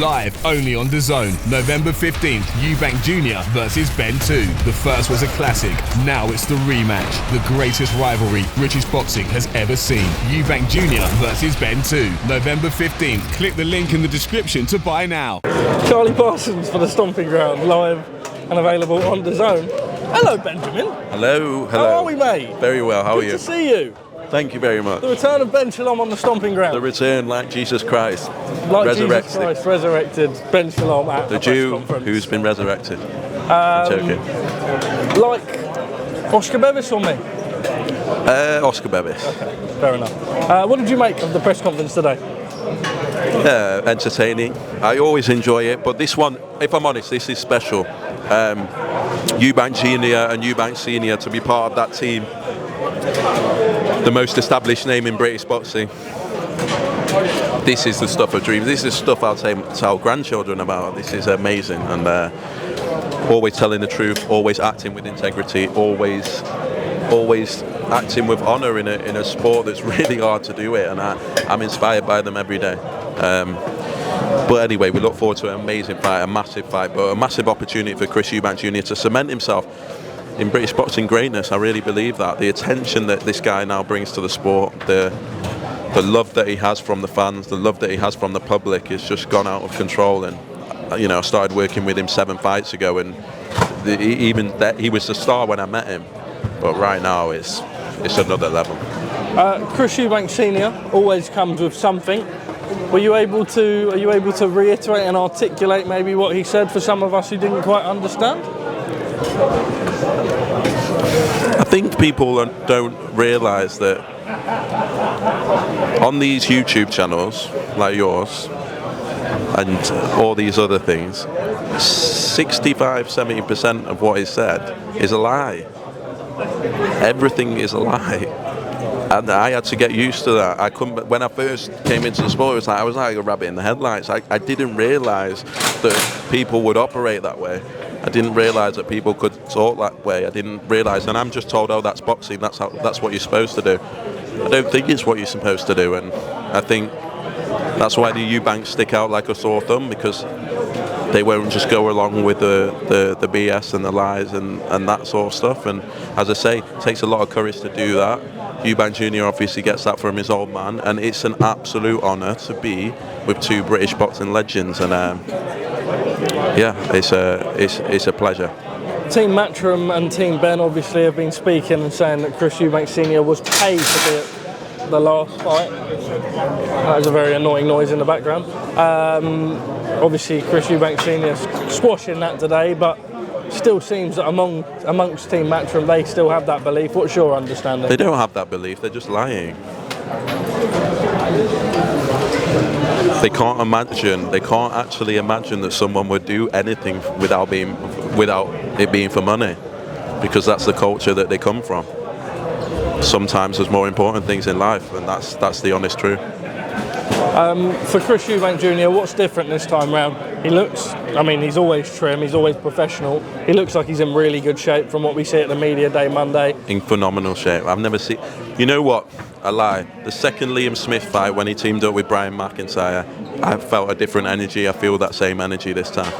Live only on DAZN, November 15th, Eubank Jr. versus Ben 2. The first was a classic, now it's the rematch. The greatest rivalry British boxing has ever seen. Eubank Jr. versus Ben 2, November 15th. Click the link in the description to buy now. Charlie Parsons for the Stomping Ground, live and available on DAZN. Hello, Benjamin. Hello. How are we, mate? Very well, how are you? Good to see you. Thank you very much. The return of Ben Shalom on the Stomping Ground. The return like Jesus Christ. Like resurrected. Jesus Christ, resurrected Ben Shalom at the Jew who's been resurrected. Like Oscar Bevis or me? Oscar Bevis. Okay, fair enough. What did you make of the press conference today? Entertaining. I always enjoy it, but this one, if I'm honest, this is special. Eubank Jr. and Eubank Senior to be part of that team. The most established name in British boxing. This is the stuff of dreams. This is stuff I'll tell grandchildren about. This is amazing, and always telling the truth, always acting with integrity, always acting with honour in a sport that's really hard to do it, and I'm inspired by them every day. But anyway, we look forward to an amazing fight, a massive fight, but a massive opportunity for Chris Eubank Jr. to cement himself in British boxing greatness. I really believe that. The attention that this guy now brings to the sport, the love that he has from the fans, the love that he has from the public has just gone out of control. And I started working with him 7 fights ago, and he was the star when I met him. But right now it's another level. Chris Eubank Senior always comes with something. Are you able to reiterate and articulate maybe what he said for some of us who didn't quite understand? I think people don't realise that on these YouTube channels like yours and all these other things, 65-70% of what is said is a lie. Everything is a lie. And I had to get used to that. I couldn't. When I first came into the sport, I was like a rabbit in the headlights. I didn't realise that people would operate that way. I didn't realise that people could talk that way. I didn't realise, and I'm just told, oh, that's boxing. That's what you're supposed to do. I don't think it's what you're supposed to do, and I think that's why the Eubanks stick out like a sore thumb, because they won't just go along with the BS and the lies and that sort of stuff. And as I say, it takes a lot of courage to do that. Eubank Jr. obviously gets that from his old man, and it's an absolute honour to be with two British boxing legends. And it's a pleasure. Team Matchroom and Team Ben obviously have been speaking and saying that Chris Eubank Senior was paid to be at the last fight. That was a very annoying noise in the background. Obviously Chris Eubank Senior squashing that today, but still seems that amongst Team Matchroom they still have that belief. What's your understanding? They don't have that belief, they're just lying. They can't actually imagine that someone would do anything without it being for money, because that's the culture that they come from. Sometimes there's more important things in life, and that's the honest truth. For Chris Eubank Jr., what's different this time round? He's always trim, he's always professional. He looks like he's in really good shape from what we see at the media day Monday. In phenomenal shape. I've never seen... You know what? I lie. The second Liam Smith fight, when he teamed up with Brian McIntyre, I felt a different energy. I feel that same energy this time.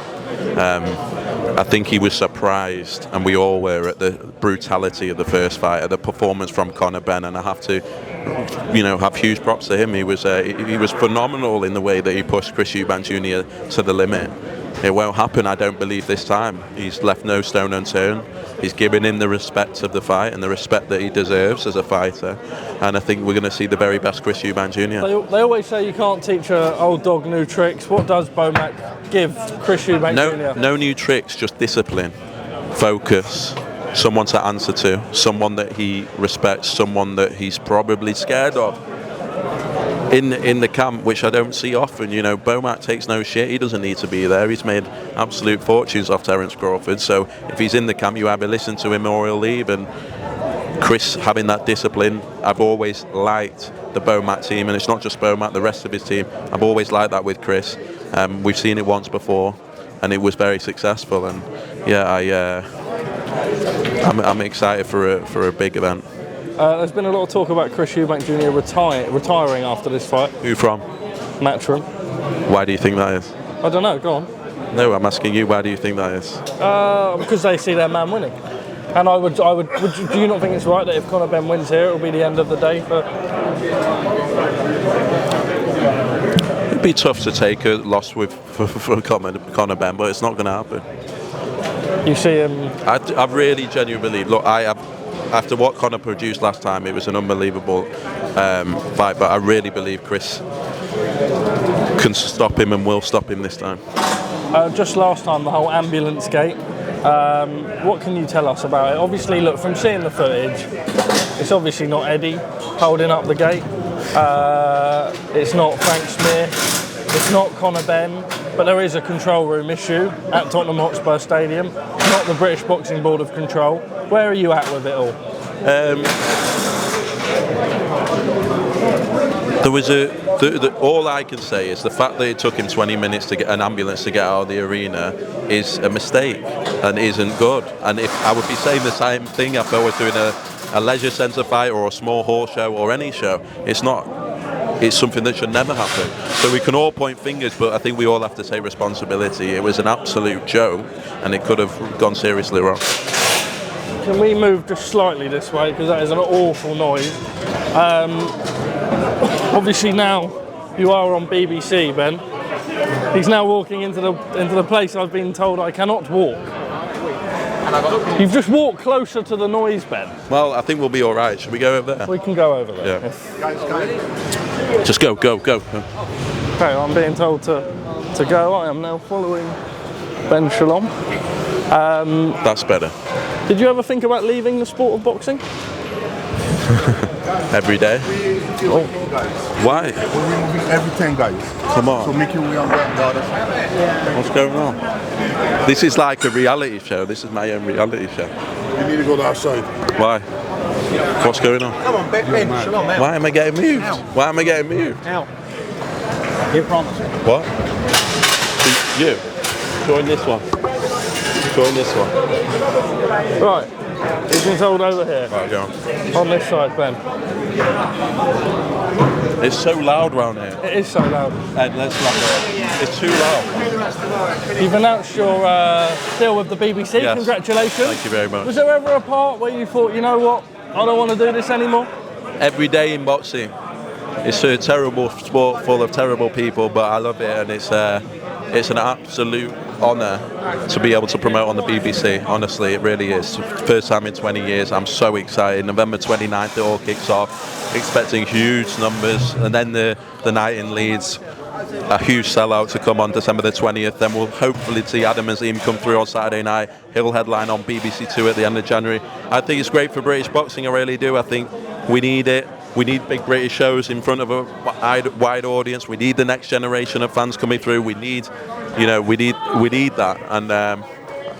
I think he was surprised, and we all were, at the brutality of the first fight, at the performance from Conor Benn, and I have to, have huge props to him. He was phenomenal in the way that he pushed Chris Eubank Jr. to the limit. It won't happen, I don't believe, this time. He's left no stone unturned. He's given him the respect of the fight and the respect that he deserves as a fighter. And I think we're going to see the very best Chris Eubank Jr. They always say you can't teach an old dog new tricks. What does Bomac give Chris Eubank Jr.? No new tricks, just discipline, focus, someone to answer to, someone that he respects, someone that he's probably scared of. In the camp, which I don't see often, Bomac takes no shit. He doesn't need to be there. He's made absolute fortunes off Terence Crawford. So if he's in the camp, you either listen to him or he'll leave. And Chris having that discipline, I've always liked the Bomac team, and it's not just Bomac, the rest of his team. I've always liked that with Chris. We've seen it once before, and it was very successful. And I'm excited for a big event. There's been a lot of talk about Chris Eubank Jr. retiring after this fight. Who from? Matchroom. Why do you think that is? I don't know. Go on. No, I'm asking you. Why do you think that is? Because they see their man winning. And I would. Do you not think it's right that if Conor Benn wins here, it'll be the end of the day for? It'd be tough to take a loss for Conor Benn, but it's not going to happen. You see him. I really genuinely believe. Look, after what Conor produced last time, it was an unbelievable fight. But I really believe Chris can stop him and will stop him this time. Just last time, the whole ambulance gate. What can you tell us about it? Obviously, look, from seeing the footage, it's obviously not Eddie holding up the gate. It's not Frank Smith. It's not Conor Benn. But there is a control room issue at Tottenham Hotspur Stadium. Not the British Boxing Board of Control. Where are you at with it all? There was all I can say is the fact that it took him 20 minutes to get an ambulance to get out of the arena is a mistake and isn't good. And if I would be saying the same thing if I was doing a leisure centre fight or a small horse show or any show, it's not. It's something that should never happen. So we can all point fingers, but I think we all have to take responsibility. It was an absolute joke, and it could have gone seriously wrong. Can we move just slightly this way, because that is an awful noise. Obviously now you are on BBC, Ben. He's now walking into the place I've been told I cannot walk. You've just walked closer to the noise, Ben. Well, I think we'll be all right. Should we go over there? We can go over there. Yeah. Just go. Okay, I'm being told to go. I am now following Ben Shalom. That's better. Did you ever think about leaving the sport of boxing? Every day. Oh. Why? We're removing everything, guys. Come on. So make your way on that. What's going on? This is like a reality show. This is my own reality show. You need to go outside. Why? What's going on? Come on, Ben. Shalom, out. Why am I getting moved? Why am I getting moved? Out. Here, promise. What? You. Join this one. Join this one. Right. He's been told over here. Right, go on. On this side, Ben. It's so loud round here. It is so loud. And let's laugh. It's too loud. You've announced your deal with the BBC. Yes. Congratulations. Thank you very much. Was there ever a part where you thought, you know what, I don't want to do this anymore? Every day in boxing. It's a terrible sport full of terrible people, but I love it, and it's an absolute honour to be able to promote on the BBC. Honestly, it really is. First time in 20 years. I'm so excited. November 29th, it all kicks off. Expecting huge numbers, and then the night in Leeds, a huge sellout to come on December the 20th. Then we'll hopefully see Adam Azim come through on Saturday night. He'll headline on BBC Two at the end of January. I think it's great for British boxing. I really do. I think we need it. We need big British shows in front of a wide audience. We need the next generation of fans coming through. We need that. And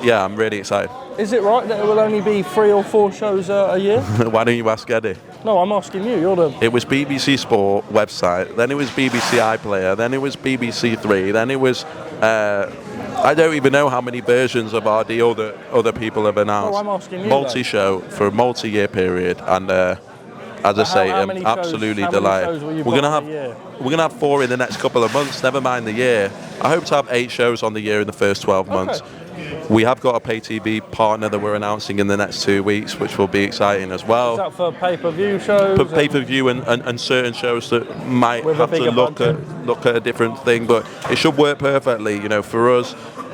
yeah, I'm really excited. Is it right that it will only be 3 or 4 shows a year? Why don't you ask Eddie? No, I'm asking you. You're the. It was BBC Sport website. Then it was BBC iPlayer. Then it was BBC Three. Then it was. I don't even know how many versions of our deal that other people have announced. No, I'm asking you. Multi-show for a multi-year period, and as I say, I'm absolutely delighted. We're gonna have 4 in the next couple of months. Never mind the year. I hope to have 8 shows on the year in the first 12 months. We have got a pay TV partner that we're announcing in the next 2 weeks, which will be exciting as well. Is that for pay-per-view shows? For pay-per-view and certain shows that might have to look at a different thing, but it should work perfectly. You know, for us,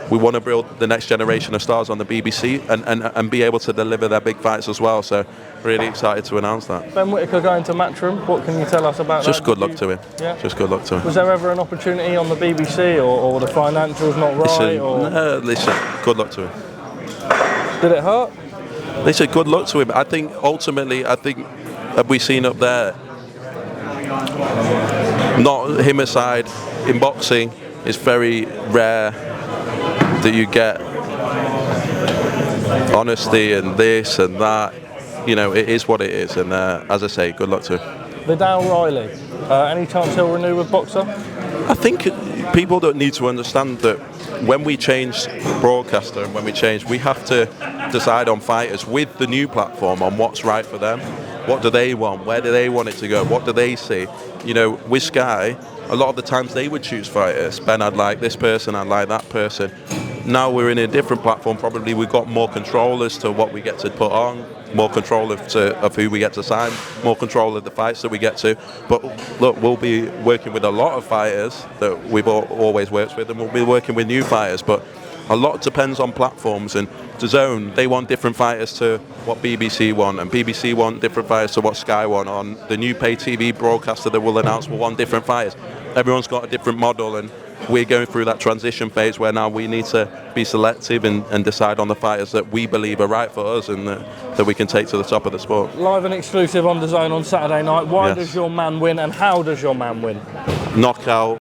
we want to build the next generation of stars on the BBC and be able to deliver their big fights as well. So really excited to announce that. Ben Whittaker going to Matchroom. What can you tell us about that? Just good luck to him. Yeah. Just good luck to him. Was there ever an opportunity on the BBC or the financials not right? Listen, good luck to him. Did it hurt? Listen, good luck to him. I think ultimately, have we seen up there, not him aside, in boxing, it's very rare that you get honesty and this and that. You know, it is what it is, and as I say, good luck to him. Vidal Riley, any chance he'll renew with Boxer? I think people don't need to understand that when we change broadcaster and when we have to decide on fighters with the new platform on what's right for them. What do they want? Where do they want it to go? What do they see? You know, with Sky, a lot of the times they would choose fighters. Ben, I'd like this person, I'd like that person. Now we're in a different platform. Probably we've got more control as to what we get to put on, more control of who we get to sign, more control of the fights that we get to. But look, we'll be working with a lot of fighters that we've always worked with, and we'll be working with new fighters. But a lot depends on platforms, and DAZN, they want different fighters to what BBC want, and BBC want different fighters to what Sky want. On the new pay TV broadcaster that will announce will want different fighters. Everyone's got a different model, and we're going through that transition phase where now we need to be selective and decide on the fighters that we believe are right for us and that we can take to the top of the sport. Live and exclusive on DAZN on Saturday night. Why Yes. does your man win, and how does your man win? Knockout,